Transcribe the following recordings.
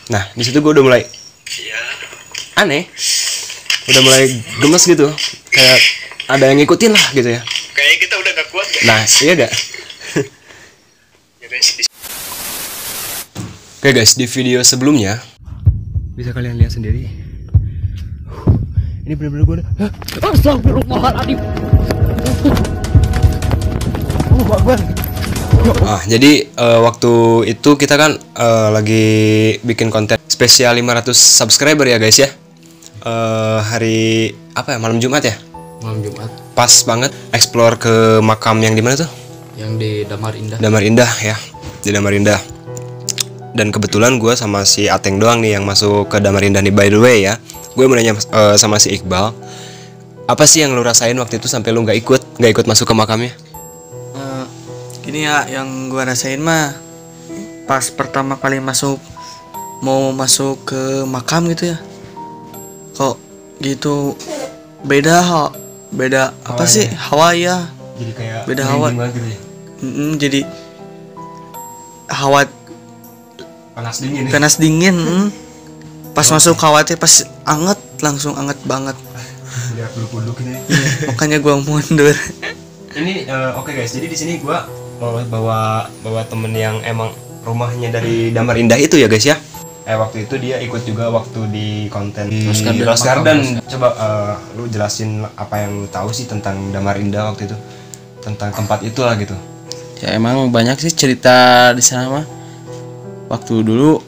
Nah di situ gue udah mulai aneh, udah mulai gemes gitu, kayak ada yang ngikutin lah gitu ya. Kayaknya kita udah gak kuat gak? Nah iya gak? Ya guys, Oke guys, di video sebelumnya bisa kalian lihat sendiri. Ini benar-benar gue udah astagfirullahaladzim. Jadi waktu itu kita kan lagi bikin konten spesial 500 subscriber ya guys ya. Hari apa ya, malam Jumat ya? Malam Jumat. Pas banget explore ke makam yang di mana tuh? Yang di Damar Indah. Damar Indah ya, di Damar Indah. Dan kebetulan gue sama si Ateng doang nih yang masuk ke Damar Indah nih. By the way ya, gue mau nanya sama si Iqbal, apa sih yang lu rasain waktu itu sampai lu nggak ikut masuk ke makamnya? Gini ya, yang gua rasain mah pas pertama kali mau masuk ke makam gitu ya, kok gitu beda apa sih hawa ya, Jadi kayak beda hawa gitu ya? Jadi hawa panas dingin pas masuk kawatnya pas anget, langsung anget banget. Udah peluk-peluk ini. Makanya gua mundur. Ini oke guys, jadi di sini gua bawa temen yang emang rumahnya dari Damar Indah itu ya guys ya. Waktu itu dia ikut juga waktu di konten di Rose Garden. Coba lu jelasin apa yang lu tahu sih tentang Damar Indah waktu itu, tentang tempat itu lah gitu. Ya emang banyak sih cerita di sana mah. Waktu dulu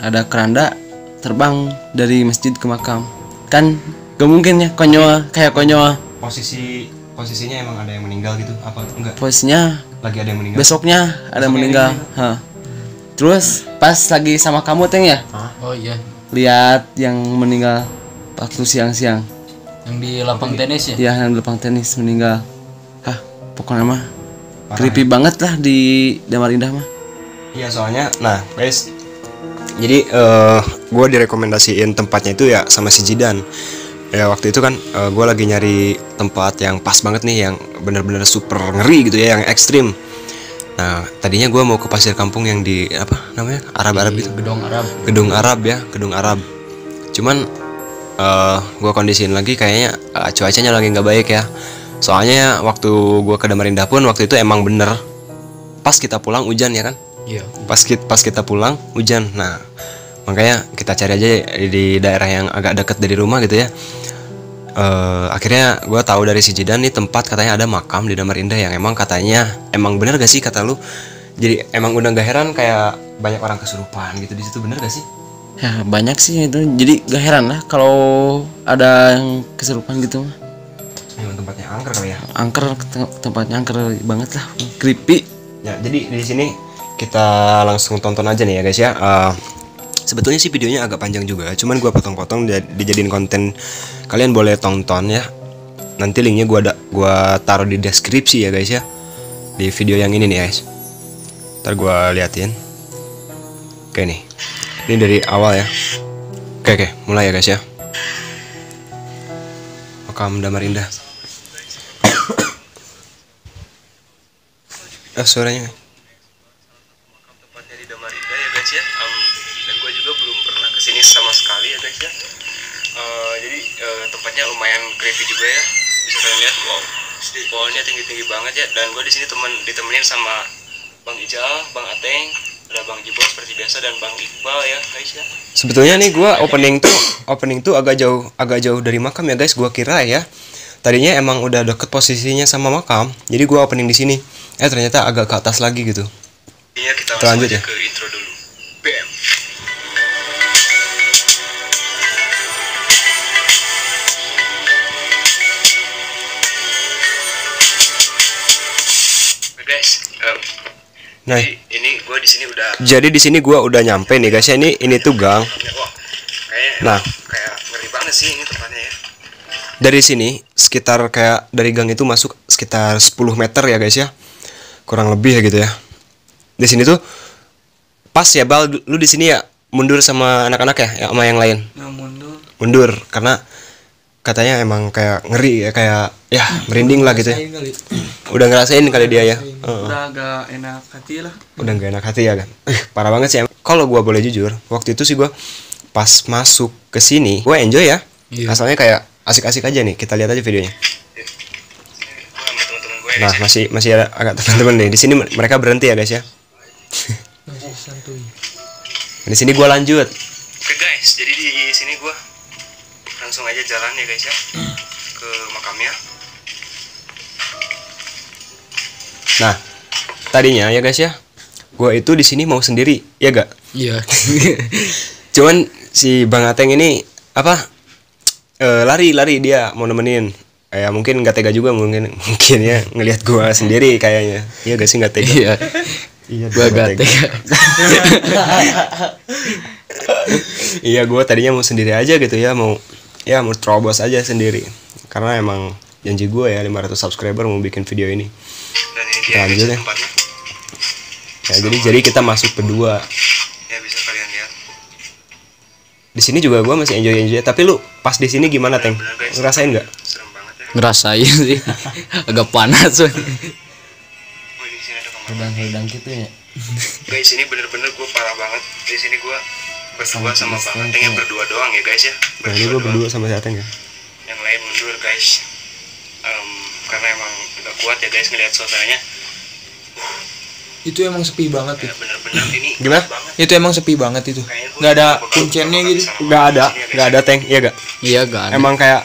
ada keranda terbang dari masjid ke makam. Kan gak mungkin ya, konyol. Posisinya emang ada yang meninggal gitu apa enggak? Posisinya Lagi ada yang meninggal. besoknya ada meninggal. Terus pas lagi sama kamu Teng ya, Oh iya. lihat yang meninggal waktu siang-siang. Yang di lapang tenis ya? Ya yang di lapang tenis meninggal. Pokoknya mah creepy banget lah di Damar Indah mah. Iya soalnya, nah guys, jadi gue direkomendasiin tempatnya itu ya sama si Jidan. Ya waktu itu kan gue lagi nyari tempat yang pas banget nih, yang bener-bener super ngeri gitu ya, yang ekstrim. Nah tadinya gue mau ke pasir kampung yang di apa namanya, Arab gitu. Gedung Arab. Cuman gue kondisiin lagi kayaknya cuacanya lagi nggak baik ya. Soalnya waktu gue ke Damar Indah pun waktu itu emang bener pas kita pulang hujan ya kan. Iya. Pas kita pulang hujan. Nah makanya kita cari aja di daerah yang agak dekat dari rumah gitu ya. Akhirnya gue tahu dari si Jidan nih tempat katanya ada makam di Damar Indah yang emang katanya emang bener gak sih kata lu? Jadi emang udah gak heran kayak banyak orang kesurupan gitu di situ, bener gak sih? Ya banyak sih itu, jadi gak heran lah kalau ada yang kesurupan gitu mah. Emang tempatnya angker kali ya? Tempatnya angker banget lah, creepy. Ya jadi di sini kita langsung tonton aja nih ya guys ya. Sebetulnya sih videonya agak panjang juga, cuman gue potong-potong dijadiin konten. Kalian boleh tonton ya. Nanti linknya gue taruh di deskripsi ya guys ya, di video yang ini nih guys. Ntar gue liatin. Oke nih, ini dari awal ya. Oke, mulai ya guys ya. Makam Damar Indah. Suaranya. Tempatnya di Damar Indah ya guys ya. Dan gue juga belum pernah kesini sama sekali ya guys ya. Jadi tempatnya lumayan creepy juga ya. Bisa kalian lihat, wow, pohonnya tinggi-tinggi banget ya. Dan gue di sini ditemenin sama Bang Ijal, Bang Ateng, ada Bang Jibol seperti biasa, dan Bang Iqbal ya guys ya. Sebetulnya nih gue opening tuh agak jauh dari makam ya guys. Gue kira ya tadinya emang udah deket posisinya sama makam, jadi gue opening di sini. Ternyata agak ke atas lagi gitu. Iya, kita lanjut ya ke intro dulu. BM. Guys, nah ini gue di sini udah. Jadi di sini gue udah nyampe nih guys ya. Ini tuh gang. Nah, kayak ngeri banget sih ini tempatnya ya. Dari sini sekitar kayak dari gang itu masuk sekitar 10 meter ya guys ya. Kurang lebih ya gitu ya. Di sini tuh pas ya Bal, lu di sini ya mundur sama anak-anak ya, sama yang lain. Nah, mundur. Mundur karena katanya emang kayak ngeri ya, kayak ya merinding lah gitu ya. Rasain kali. Udah ngerasain kali dia ya. Udah agak enak hati lah. Udah gak enak hati ya kan. Parah banget sih. Kalau gua boleh jujur, waktu itu sih gua pas masuk ke sini, gua enjoy ya. Iya. Asalnya kayak asik-asik aja nih. Kita lihat aja videonya. Gua sama teman-teman gue Nah, masih ada agak teman-teman nih. Di sini mereka berhenti ya, guys ya. Masih santuy. Di sini gua lanjut. Oke guys, jadi di sini gue langsung aja jalan ya guys ya ke makamnya. Nah, tadinya ya guys ya, gua itu di sini mau sendiri, ya gak? Iya. Cuman si Bang Ateng ini apa? Lari dia mau nemenin. Ya mungkin nggak tega juga mungkin ya ngelihat gua sendiri kayaknya. Iya gak sih, nggak tega. Iya. Iya, Gua gak tega. Iya, gua tadinya mau sendiri aja gitu ya, mau terobos aja sendiri. Karena emang janji gua ya 500 subscriber mau bikin video ini. Dan ini Kita dia lanjut guys ya. tempatnya. Ya, jadi kita masuk berdua. Ya bisa kalian lihat. Di sini juga gua masih enjoy. Tapi lu pas di sini gimana, Teng? Bener, guys. Ngerasain nggak? Serem banget ya. Ngerasain sih. Agak panas. Oh, di sini ada kamar. Redang-redang gitu ya. Guys, ini bener-bener gue parah banget. Di sini gue berdua sama Bang Ateng yang berdua doang ya guys ya. Nah, ini gua berdua sama si Ateng ya. Yang lain mundur guys. Karena emang udah kuat ya guys ngelihat suasananya. Itu emang sepi banget Ya tuh. bener-bener ini Gimana? banget. Itu emang sepi banget itu. Kayaknya gua Nggak ada bakal- kuncennya bakal gitu. sama Nggak ada, di sini ya, guys. nggak ada, Teng. Iya gak? Iya gak ada. Emang kayak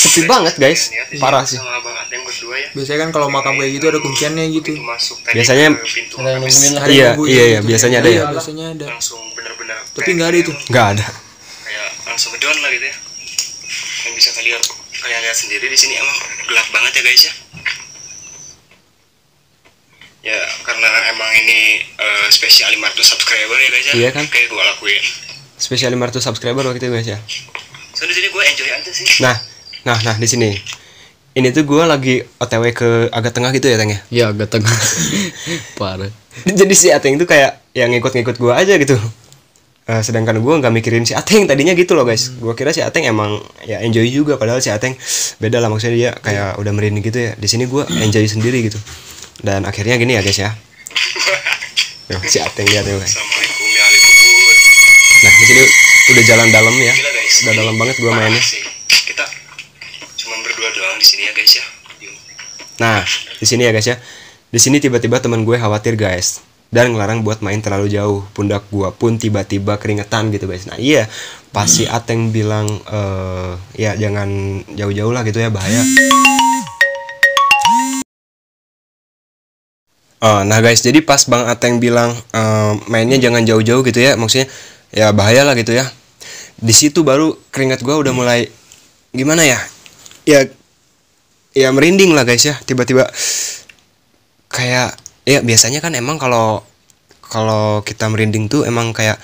sepi banget guys, Lihat di parah sini sih. sama Bang Ateng berdua ya. Biasanya kan kalau makam kayak gitu ada kunciannya gitu. Pintu masuk tadi Biasanya ke pintu Ada yang habis nungguin lah. Ada yang Iya, nungguin iya, gitu. biasanya ada Iya, ya. biasanya ada. langsung bener-bener Tapi nggak ada itu. Nggak ada. kayak langsung ngedon lah gitu ya. Yang bisa kalian lihat sendiri di sini emang gelap banget ya guys ya. Ya karena emang ini spesial 500 subscriber ya guys ya. Iya kan? Kayak gue lakuin. Spesial 500 subscriber waktu itu guys ya. So di sini gue enjoy aja sih. Nah di sini. Ini tuh gue lagi OTW ke agak tengah gitu ya, Teng ya. Iya agak tengah. Parah. Jadi si Ateng tuh kayak yang ngikut-ngikut gue aja gitu. Sedangkan gue nggak mikirin si Ateng tadinya gitu loh guys. Gue kira si Ateng emang ya enjoy juga, padahal si Ateng beda lah, maksudnya dia kayak udah merinding gitu ya. Di sini gue enjoy sendiri gitu. Dan akhirnya gini ya guys ya. Yo, si Ateng lihat ya guys. Assalamualaikum ya Alaikum. Nah di sini udah jalan dalam ya. Gila guys. Udah ini dalam banget gue parah mainnya. sih. Kita cuma berdua doang di sini ya guys ya. Nah, di sini ya guys ya. Di sini tiba-tiba teman gue khawatir guys dan ngelarang buat main terlalu jauh. Pundak gue pun tiba-tiba keringetan gitu guys. Nah, iya, pas si Ateng bilang ya jangan jauh-jauh lah gitu ya, bahaya. Nah guys, jadi pas Bang Ateng bilang mainnya jangan jauh-jauh gitu ya, maksudnya ya bahaya lah gitu ya. Di situ baru keringat gue udah mulai gimana ya? Ya merinding lah guys ya, tiba-tiba kayak ya biasanya kan emang kalau kita merinding tuh emang kayak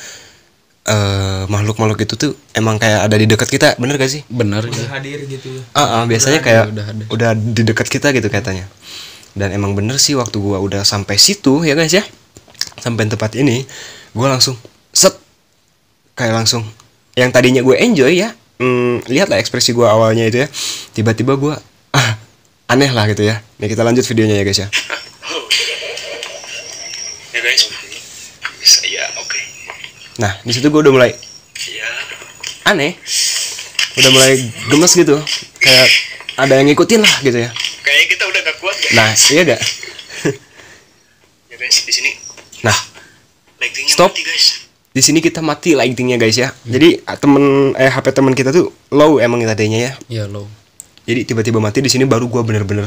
makhluk-makhluk itu tuh emang kayak ada di dekat kita, bener gak sih? Bener Udah ya. hadir gitu ya. Biasanya ada, kayak udah ada. udah di dekat kita gitu katanya. Dan emang bener sih, waktu gua udah sampai situ ya guys ya, sampai tempat ini, gua langsung set, kayak langsung yang tadinya gue enjoy ya, lihatlah ekspresi gua awalnya itu ya, tiba-tiba gua aneh lah gitu ya. Nih kita lanjut videonya ya guys ya. Ya guys. Bisa ya, oke. Nah di situ gue udah mulai Ya. aneh, udah mulai gemes gitu, kayak ada yang ngikutin lah gitu ya. Kayaknya kita udah gak kuat guys. Nah iya gak? Ya guys, di sini Nah lightingnya Stop. mati guys. di sini kita mati lightingnya guys ya. Jadi HP temen kita tuh low emang tadinya ya. Iya low. Jadi tiba-tiba mati. Di sini baru gue bener-bener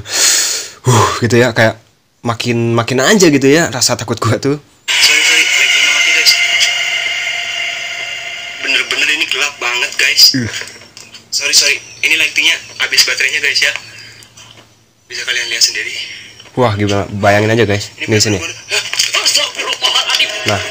gitu ya, kayak makin aja gitu ya rasa takut gue tuh. Sorry, lightingnya mati guys. Bener-bener ini gelap banget guys. Sorry, ini lightingnya habis baterainya guys ya. Bisa kalian lihat sendiri. Wah gimana, bayangin aja guys. Ini sini. Astagfirullahaladzim. Nah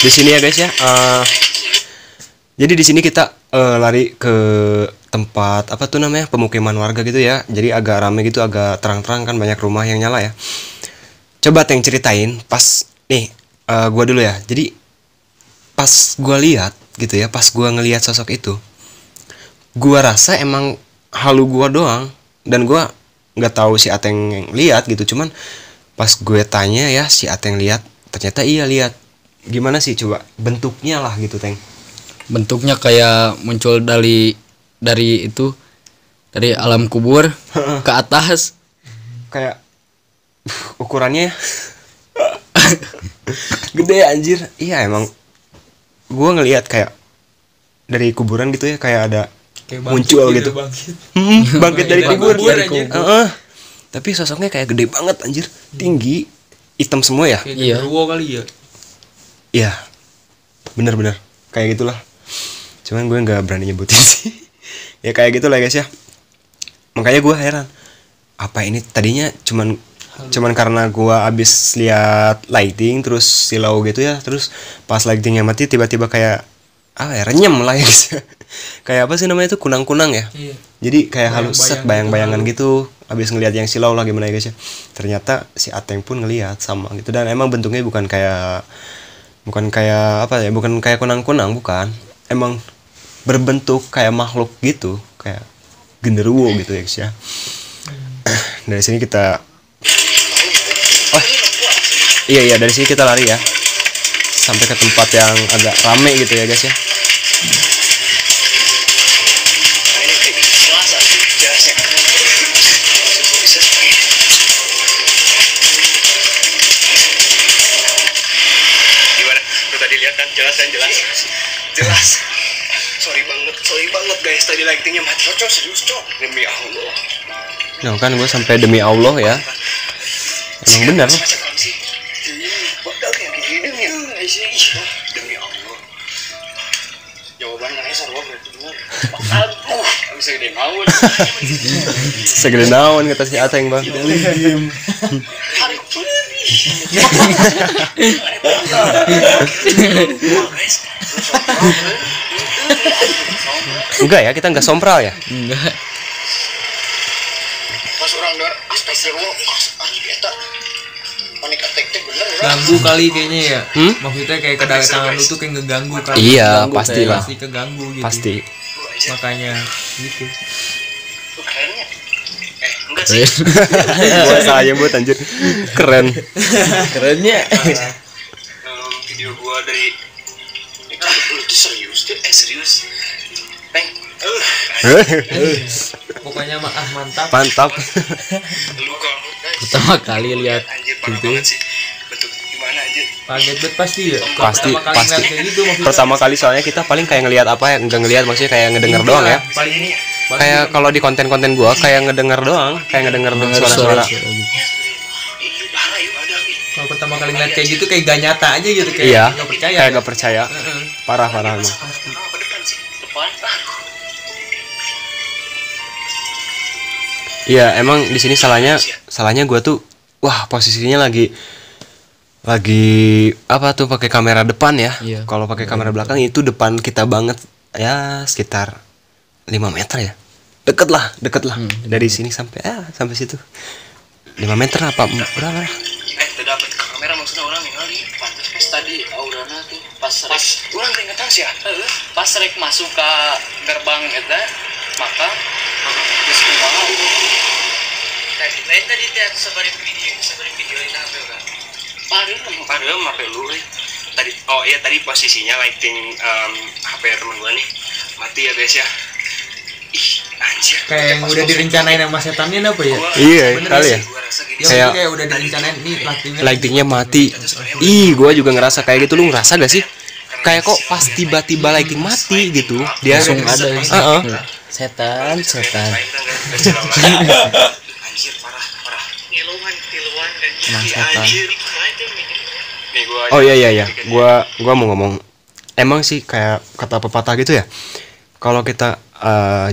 di sini ya guys ya. Jadi di sini kita lari ke tempat apa tuh namanya, pemukiman warga gitu ya. Jadi agak rame gitu, agak terang-terang kan, banyak rumah yang nyala ya. Coba Teng ceritain pas nih, gua dulu ya. Jadi pas gua lihat gitu ya, pas gua ngelihat sosok itu, gua rasa emang halu gua doang, dan gua nggak tahu si Ateng lihat gitu. Cuman pas gue tanya ya, si Ateng lihat, ternyata iya lihat. Gimana sih coba bentuknya lah gitu Teng? Bentuknya kayak muncul dari itu, dari alam kubur ke atas. Kayak ukurannya gede anjir. Iya emang gue ngelihat kayak dari kuburan gitu ya, kayak ada muncul gitu, bangkit dari kubur. Tapi sosoknya kayak gede banget anjir, tinggi, hitam semua ya. Iya. kali ya. Iya, bener-bener kayak gitulah. Cuman gue nggak berani nyebutin sih. Ya kayak gitulah guys ya. Makanya gue heran, apa ini tadinya cuman karena gue abis lihat lighting terus silau gitu ya, terus pas lightingnya mati tiba-tiba kayak renyem lah ya guys. Kayak apa sih namanya itu, kunang-kunang ya. Iya. Jadi kayak halus set bayang-bayangan gitu. gitu. Abis ngelihat yang silau lah gimana ya guys ya. Ternyata si Ateng pun ngelihat sama gitu, dan emang bentuknya bukan kayak apa ya, bukan kayak kunang-kunang, bukan. Emang berbentuk kayak makhluk gitu, kayak genderuwo gitu ya guys ya. Dari sini kita iya dari sini kita lari ya sampai ke tempat yang agak rame gitu ya guys ya. Gimana? Lu tadi lihat kan? Jelas. Sorry banget guys, tadi lightingnya mati. Cok, serius cok. Demi Allah. Nah kan gue sampai demi Allah ya. Emang benar. Bakal kayak gini nih, sih. Demi Allah. Jawabannya sarwa berarti benar. Bakal bisa gede naon. Segede naon kata si Ateng bang. Hari Enggak ya, kita enggak sompral ya. Enggak. pas orang dengar astagfirullah, eta panik attack teh bener orang. Ganggu kali kayaknya ya. Maksudnya kayak kedatangan lu tuh kayak ngeganggu kali. Iya, Ngeganggu, pastilah. pasti keganggu gitu. Pasti. Makanya gitu. Kerennya. Enggak sih. Buat saya buat anjir. Keren. Kerennya. Video gua dari lu tuh serius deh, serius. Peng. Pokoknya mah mantap. Mantap. Lu kalau Pertama kali lihat anjir parah gitu. banget sih. Bentuk gimana anjir? Kaget banget pasti ya. Pasti, Pertama kali pasti. ngeliat kayak gitu maksudnya. Pertama kali soalnya kita paling kayak ngelihat apa ya, enggak ngelihat, maksudnya kayak ngedenger doang ya. Paling Kayak kalau di konten-konten gua kayak ngedenger doang, kayak ngedenger suara-suara. Suara gitu. Ih, parah ya ada nih. kalau pertama kali ngeliat kayak gitu kayak gak nyata aja gitu, kayak Iya, nggak percaya. kayak gak percaya. Parah emang. Apa depan sih? Depan. Iya, emang di sini salahnya gua tuh, wah posisinya lagi apa tuh, pakai kamera depan ya. Iya. Kalau pakai kamera belakang itu depan kita banget ya, sekitar 5 meter ya. Deket lah. Dari sini sampai situ. 5 meter apa berapa? Tidak dapat kamera maksudnya orang yang kali. Pantas pas tadi aurana tuh pas orang keringetan sih ya. Pas rek masuk ke gerbang eta maka geus kumaha Tadi teh sabari video ini HP orang. Padahal HP lu tadi tadi posisinya lighting HP teman gua nih mati ya guys ya. Ih anjir, Kayak yang udah direncanain sama setannya apa ya? Iya, Bener kali sih. ya. gua rasa gini. Ya Kayak- kayak udah direncanain nih Lightingnya mati. Ih, gua juga ngerasa kayak gitu. Lu ngerasa gak sih? Kayak kok pas tiba-tiba lighting mati gitu, dia Langsung ada ya. Heeh. Setan. Anjir parah. ngiluan tiluan dan Anjir. Nih gua Oh iya. Gua mau ngomong. Emang sih kayak kata pepatah gitu ya. Kalau kita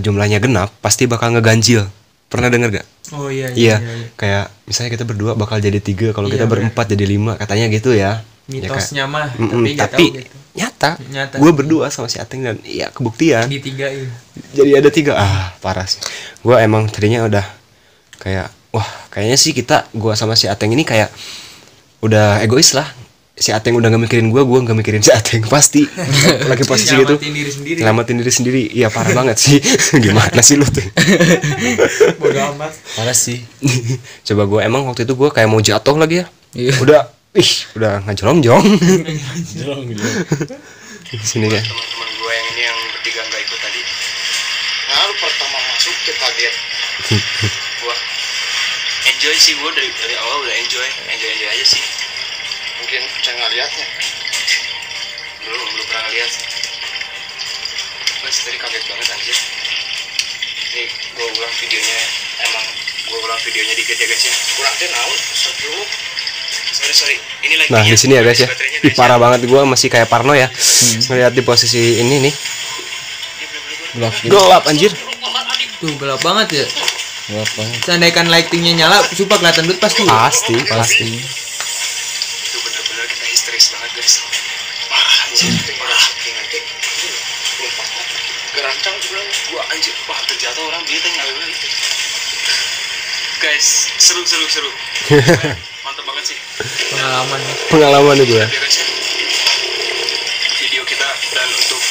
jumlahnya genap, pasti bakal ngeganjil. Pernah denger gak? Oh iya. Iya. Kayak misalnya kita berdua bakal jadi 3, kalau kita berempat jadi 5, katanya gitu ya. mitosnya mah Mm-mm, tapi nggak tapi tahu gitu. nyata gue berdua sama si Ateng dan ya kebuktian Ditigain. jadi ada 3. Parah sih. Gue emang tadinya udah kayak wah kayaknya sih gue sama si Ateng ini kayak udah egois lah. Si Ateng udah gak mikirin gue gak mikirin si Ateng pasti lagi posisi gitu nyelamatin diri sendiri. Iya parah banget sih. Gimana sih lu tuh? Bodo amat. Parah sih. Coba gue emang waktu itu gue kayak mau jatuh lagi ya. Iya. Udah ngajolong-jong. Sini ya. Teman-teman gue yang ini yang bertiga nggak ikut tadi. Nah, lu pertama masuk ke kaget. Gua enjoy sih, gue dari awal udah enjoy aja sih. Mungkin saya nggak lihatnya. Belum pernah lihat. Mas tadi kaget banget anjir. Nih gue ulang videonya, emang gue ulang videonya dikit ya guys ya. Kurang deh naon, dulu. Sorry, ini lagi. Nah di sini ya guys ya. Ih, parah banget gue masih kayak Parno ya. Ngeliat di posisi ini nih. Gelap anjir. Tuh gelap banget ya. Gelap banget. Seandainya lightingnya nyala, sumpah kelihatan dulu pasti. Pasti. Itu bener-bener kita histeris banget guys. Parah anjir. Parah. Gerancang juga. Gua anjir, wah terjatuh orang dia tinggal itu. Guys, seru. Mantap banget sih. Pengalaman. Itu ya. Ya guys ya. Video kita dan untuk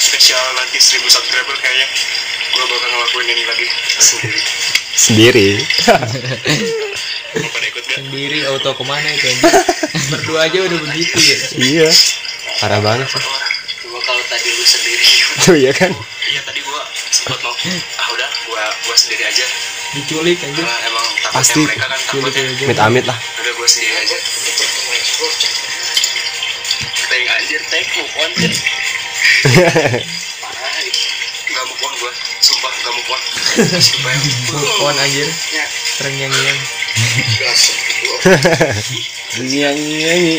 spesial nanti 1000 subscriber kayaknya gua bakal ngelakuin ini lagi Sendiri. mau pada ikut gak? Sendiri auto kemana itu anjir. Berdua aja udah begitu ya. Iya. Parah banget sih. Gua kalau tadi lu sendiri Tuh ya kan. iya tadi gua sempet mau udah gua sendiri aja Diculik anjir. karena emang takutnya Pasti. mereka kan takutnya Amit-amit lah. udah gua sendiri aja teng anjir teng move on anjir. Parah gak move on gua sumpah gak move on supaya Move on anjir. Rengyang-nyang. Nyanyi.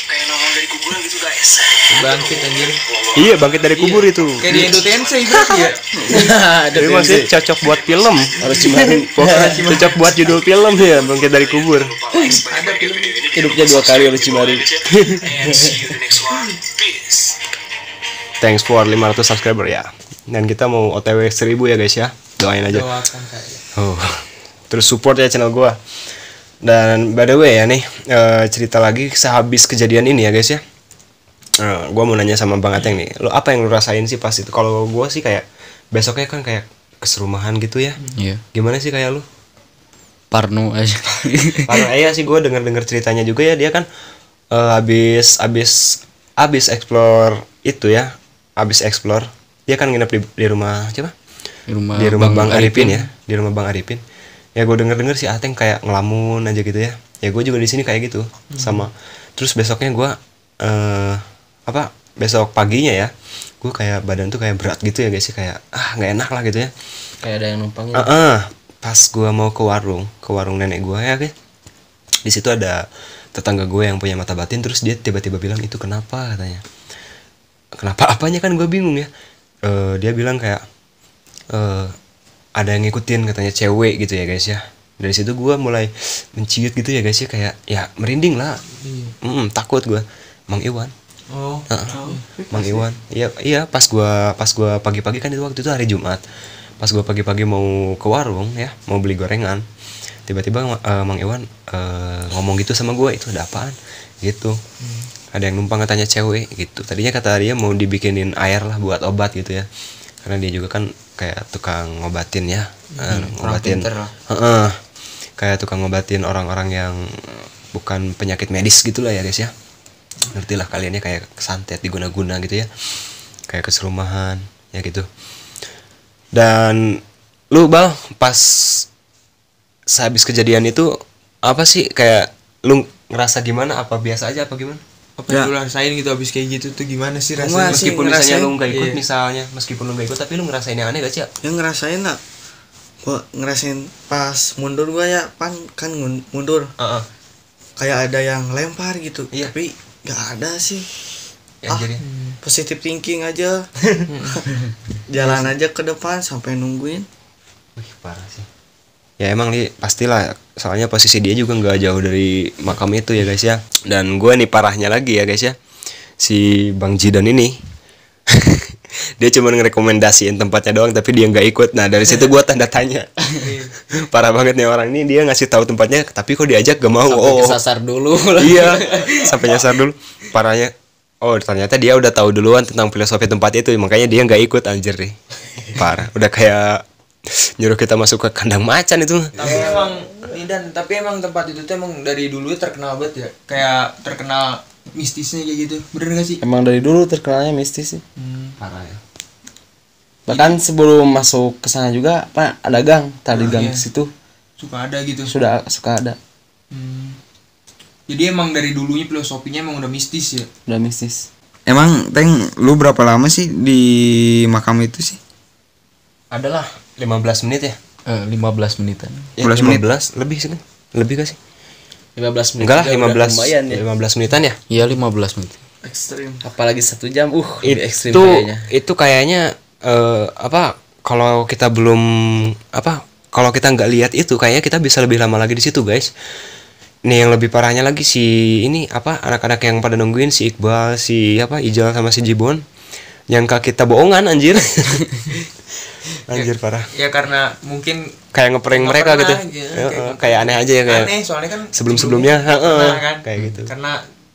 kayak nongol dari kuburan gitu guys. Bangkit anjir. Iya bangkit dari kubur itu. Kayak di Indo Tensei berarti ya. Jadi masih cocok buat film. Harus cocok buat judul film ya bangkit dari kubur. Ada film Hidupnya 2 kali harus Cimari. and see you the next one. Peace. Thanks for 500 subscriber ya. Dan kita mau OTW 1000 ya guys ya. Doain aja. Doakan kayak. Oh. Terus support ya channel gua. Dan by the way ya nih cerita lagi sehabis kejadian ini ya guys ya. Gua mau nanya sama Bang Ateng nih. Lo apa yang lu rasain sih pas itu? Kalau gua sih kayak besoknya kan kayak keserumahan gitu ya. Iya. Gimana sih kayak lu? Parno aja. Karena iya sih gue denger ceritanya juga ya dia kan abis explore itu ya, abis explore dia kan nginep di rumah siapa? Di rumah Bang Arifin ya, di rumah Bang Arifin. Ya gue denger si Ateng kayak ngelamun aja gitu ya. Ya gue juga di sini kayak gitu sama. Terus besoknya gue besok paginya ya, gue kayak badan tuh kayak berat gitu ya guys sih kayak nggak enak lah gitu ya. Kayak ada yang numpangin. Pas gue mau ke warung nenek gue ya guys, di situ ada tetangga gue yang punya mata batin. Terus dia tiba-tiba bilang itu kenapa katanya, kenapa apanya kan gue bingung ya. Dia bilang kayak ada yang ngikutin katanya cewek gitu ya guys ya. Dari situ gue mulai menciut gitu ya guys ya kayak ya merinding lah. Takut gue. Mang Iwan. Mang Iwan. Iya pas gue pagi-pagi kan itu waktu itu hari Jumat. Pas gue pagi-pagi mau ke warung ya, mau beli gorengan, tiba-tiba Mang Iwan ngomong gitu sama gue, itu ada apaan gitu. Ada yang numpang katanya cewek gitu. Tadinya kata dia mau dibikinin air lah buat obat gitu ya, karena dia juga kan kayak tukang ngobatin ya, ngobatin kayak tukang ngobatin orang-orang yang bukan penyakit medis gitulah ya guys ya. Ngerti lah kaliannya, kayak kesantet diguna-guna gitu ya, kayak keserumahan ya gitu. Dan lu Bal pas sehabis kejadian itu apa sih kayak lu ngerasa gimana, apa biasa aja apa gimana? Apa yang lu rasain gitu abis kayak gitu tuh gimana sih rasanya? Meskipun misalnya lu nggak ikut iya. misalnya, meskipun lu nggak ikut tapi lu ngerasain yang aneh gak sih ya? Yang ngerasain lah. Gua ngerasain pas mundur gua ya, kan mundur. Kayak ada yang lempar gitu. Iya. Tapi nggak ada sih. Jadi Positive thinking aja. Jalan aja ke depan sampai nungguin. wih parah sih. Ya emang nih pastilah, soalnya posisi dia juga nggak jauh dari makam itu ya guys ya. Dan gue nih parahnya lagi ya guys ya, si Bang Jidan ini dia cuma ngerekomendasiin tempatnya doang tapi dia nggak ikut. Nah dari situ gue tanda tanya. Parah banget nih orang ini, dia ngasih tahu tempatnya tapi kok diajak gak mau. Sampai kesasar dulu. Iya, sampai nyasar dulu. Parahnya, oh ternyata dia udah tahu duluan tentang filosofi tempat itu, makanya dia nggak ikut anjir nih. Parah, udah kayak nyuruh kita masuk ke kandang macan itu. Tapi emang ini dan tapi emang tempat itu tuh emang dari dulu terkenal banget ya, kayak terkenal mistisnya kayak gitu, bener gak sih? Emang dari dulu terkenalnya mistis sih. Parah ya. Bahkan sebelum masuk ke sana juga apa ada gang, tadi gang iya. ke situ Suka ada gitu. suka ada. Jadi emang dari dulunya filosofinya emang udah mistis ya. Udah mistis. Emang Teng, lu berapa lama sih di makam itu sih? Adalah 15 menit ya. 15 menitan. Ya 15 lebih sih kan? Lebih gak sih? 15 menit. Enggak lah, juga udah 15 lumayan ya. 15 menitan ya. Iya 15 menit. Ekstrim. Apalagi 1 jam, lebih ekstrim Itu kayaknya. itu kayaknya apa, kalau kita belum apa, kalau kita nggak lihat itu kayaknya kita bisa lebih lama lagi di situ guys. Nih yang lebih parahnya lagi si ini apa, anak-anak yang pada nungguin si Iqbal, si apa Ijal sama si Jibon, nyangka kita bohongan anjir. Anjir parah. Ya karena mungkin Kayak ngeprank nggak mereka pernah, gitu. gitu. Kayak aneh aja ya kayak. aneh soalnya kan sebelum-sebelumnya, pernah kan kayak gitu. karena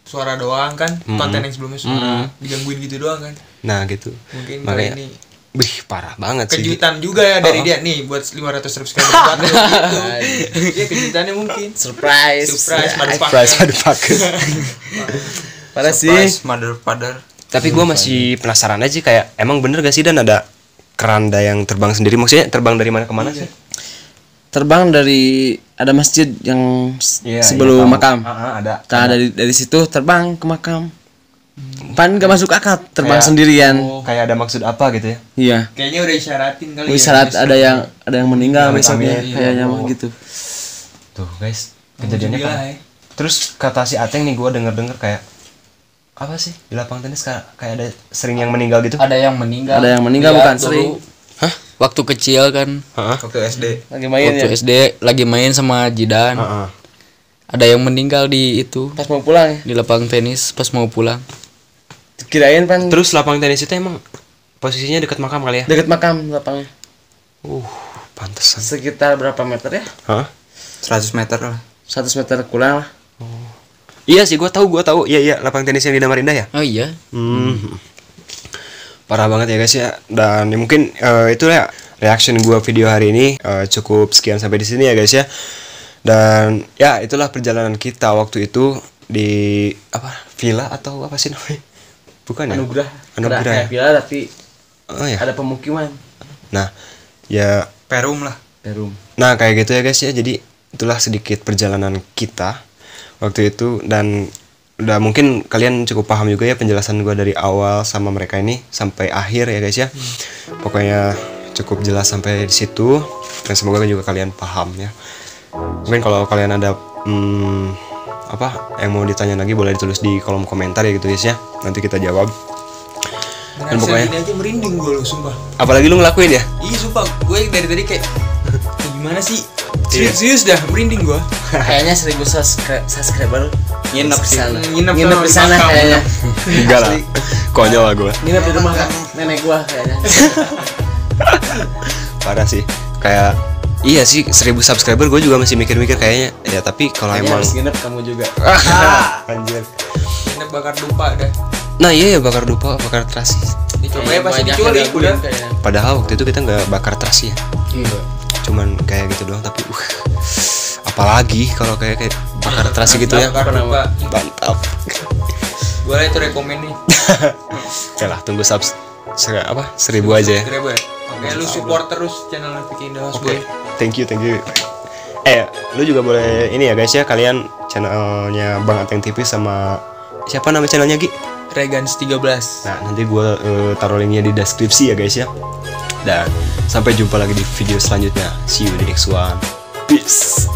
suara doang kan, konten yang sebelumnya suara digangguin gitu doang kan. Nah gitu. Mungkin kali Makanya ini wih parah banget sih. kejutan juga ya dari dia nih buat 500 subscriber buat lo gitu. Iya kejutannya mungkin. Surprise. Surprise motherfucker. Parah sih. Mother. Tapi gue masih penasaran aja, kayak emang bener gak sih dan ada keranda yang terbang sendiri, maksudnya terbang dari mana ke mana sih? Terbang dari ada masjid yang sebelum makam. Ada. Nah, dari situ terbang ke makam. Pan gak masuk akal terbang Kayak- sendirian. Kayak ada maksud apa gitu ya? Iya. Kayaknya udah isyaratin kali Isyarat ya. ada yang meninggal Amit-amit, besoknya iya. kayaknya mah gitu. Tuh guys, kejadiannya Gila, kan. ya. Terus kata si Ateng nih, gue denger kayak apa sih di lapang tenis kayak ada sering yang meninggal gitu. Ada yang meninggal. Ada yang meninggal, Iya, bukan dulu. sering. Hah? Waktu kecil kan. Waktu SD. Lagi main Waktu ya. SD lagi main sama Jidan. Heeh. Ada yang meninggal di itu, Pas mau pulang ya. di lapang tenis pas mau pulang. Kirain pan Terus lapang tenis itu emang posisinya dekat makam kali ya? deket makam lapangnya. Pantesan. Sekitar berapa meter ya? Hah? 100 meter lah. 100 meter kurang lah. Iya sih, gue tahu. Iya, lapang tenis yang di Damar Indah ya. Oh iya. Parah banget ya guys ya. Dan ya mungkin itu ya reaction gue video hari ini. Cukup sekian sampai di sini ya guys ya. Dan ya itulah perjalanan kita waktu itu di apa, villa atau apa sih namanya? Bukan ya? Anugerah. Anugerah Kayak ya? villa tapi Oh ya. ada pemukiman. Nah, ya. Perum lah. Perum. Nah kayak gitu ya guys ya. Jadi itulah sedikit perjalanan kita waktu itu. Dan udah mungkin kalian cukup paham juga ya penjelasan gue dari awal sama mereka ini sampai akhir ya guys ya. Pokoknya cukup jelas sampai di situ. Dan semoga juga kalian paham ya. Mungkin kalau kalian ada apa yang mau ditanya lagi boleh ditulis di kolom komentar ya gitu guys ya. Nanti kita jawab. Dan Ngerasa pokoknya gini aja merinding gue lo sumpah. apalagi lu ngelakuin ya. Iya sumpah gue dari tadi kayak gimana sih? Serius dah merinding gue. Kayaknya 1000 subscriber Nginep di sana. Nginep Nginep di sana makam. kayaknya. Enggak lah. Konyol lah gue. Nginep di rumah nenek gua kayaknya. Parah sih. Kayak iya sih 1000 subscriber gue juga masih mikir-mikir kayaknya ya, tapi kalau Kayaknya emang harus nginep kamu juga. anjir. Nginep bakar dupa dah. Nah iya ya, bakar dupa, bakar terasi. Dicoba ya pasti Banyak diculik yang udah. gangguin kayaknya. Padahal waktu itu kita nggak bakar terasi ya, Iya. cuman kayak gitu doang. Tapi apalagi kalau kayak bakar terasi gitu ya, Bakar dupa. mantap. Gue itu rekomen nih. Oke lah, tunggu 1000 aja ya. Subscriber. Oke, lu support terus channel Vicky Indah House Oke, Boy. thank you. Lu juga boleh ini ya guys ya, kalian channelnya Bang Ateng TV sama siapa nama channelnya Gi? Regans 13. Nah nanti gue taruh linknya di deskripsi ya guys ya. Dan sampai jumpa lagi di video selanjutnya. See you in the next one. Peace.